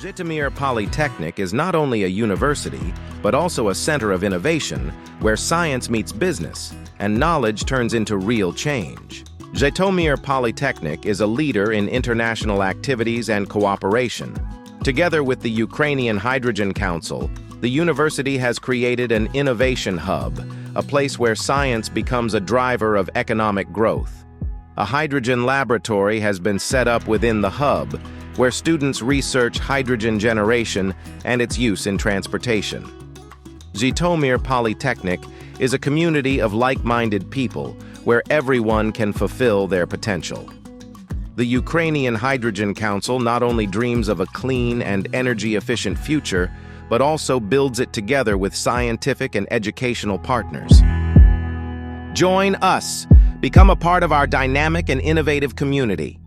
Zhytomyr Polytechnic is not only a university, but also a center of innovation where science meets business and knowledge turns into real change. Zhytomyr Polytechnic is a leader in international activities and cooperation. Together with the Ukrainian Hydrogen Council, the university has created an innovation hub, a place where science becomes a driver of economic growth. A hydrogen laboratory has been set up within the hub, where students research hydrogen generation and its use in transportation. Zhytomyr Polytechnic is a community of like-minded people where everyone can fulfill their potential. The Ukrainian Hydrogen Council not only dreams of a clean and energy-efficient future, but also builds it together with scientific and educational partners. Join us. Become a part of our dynamic and innovative community.